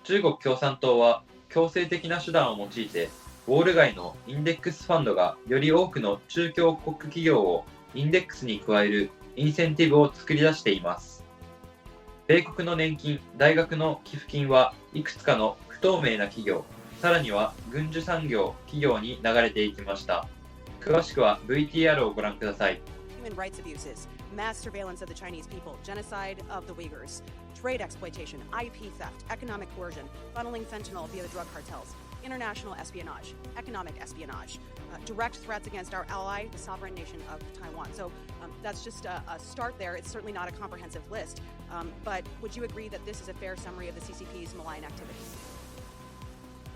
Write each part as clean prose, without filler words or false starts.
中国共産党は強制的な手段を用いて、ウォール街のインデックスファンドがより多くの中共国企業をインデックスに加えるインセンティブを作り出しています。米国の年金、大学の寄付金はいくつかの不透明な企業、さらには軍需産業企業に流れていきました。詳しくは VTR をご覧ください。Human rights abuses, mass surveillance of the Chinese people, genocide of the Uyghurs, trade exploitation, IP theft, economic coercion, funneling fentanyl via the drug cartels, international espionage, economic espionage, direct threats against our ally, the sovereign nation of Taiwan. So that's just a start there. It's certainly not a comprehensive list, but would you agree that this is a fair summary of the CCP's malign activities?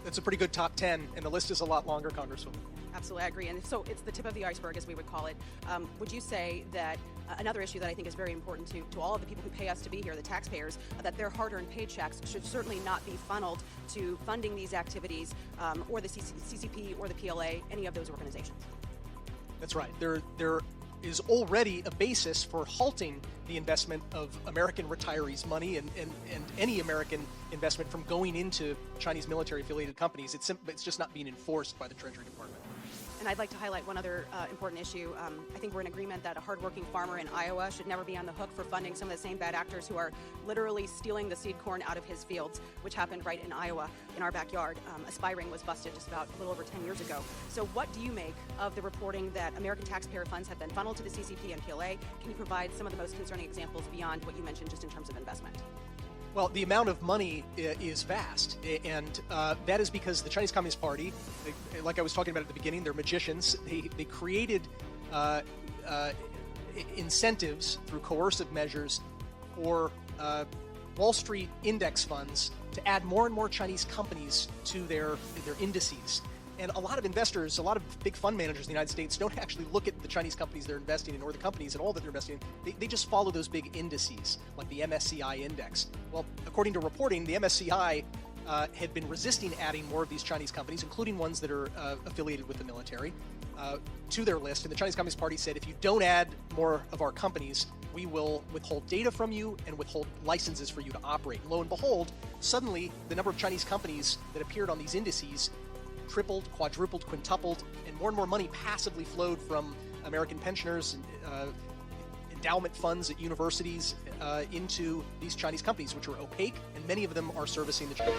That's a pretty good top 10, and the list is a lot longer, Congresswoman. Absolutely, I agree. And so it's the tip of the iceberg, as we would call it. Would you say that another issue that I think is very important to all of the people who pay us to be here, the taxpayers, that their hard-earned paychecks should certainly not be funneled to funding these activities or the CCP or the PLA, any of those organizations? That's right. There is already a basis for halting the investment of American retirees' money and any American investment from going into Chinese military-affiliated companies. It's just not being enforced by the Treasury Department. And I'd like to highlight one other important issue. I think we're in agreement that a hardworking farmer in Iowa should never be on the hook for funding some of the same bad actors who are literally stealing the seed corn out of his fields, which happened right in Iowa, in our backyard. Aspiring was busted just about a little over 10 years ago. So what do you make of the reporting that American taxpayer funds have been funneled to the CCP and PLA? Can you provide some of the most concerning examples beyond what you mentioned just in terms of investment? Well, the amount of money is vast, and that is because the Chinese Communist Party, like I was talking about at the beginning, they're magicians. They created incentives through coercive measures for Wall Street index funds to add more and more Chinese companies to their indices. And a lot of investors, a lot of big fund managers in the United States don't actually look at the Chinese companies they're investing in or the companies at all that they're investing in. They just follow those big indices, like the MSCI index. Well, according to reporting, the MSCI had been resisting adding more of these Chinese companies, including ones that are affiliated with the military, to their list. And the Chinese Communist Party said, if you don't add more of our companies, we will withhold data from you and withhold licenses for you to operate. And lo and behold, suddenly the number of Chinese companies that appeared on these indices tripled, quadrupled, quintupled, and more money passively flowed from American pensioners and endowment funds at universities into these Chinese companies, which are opaque, and many of them are servicing the Chinese.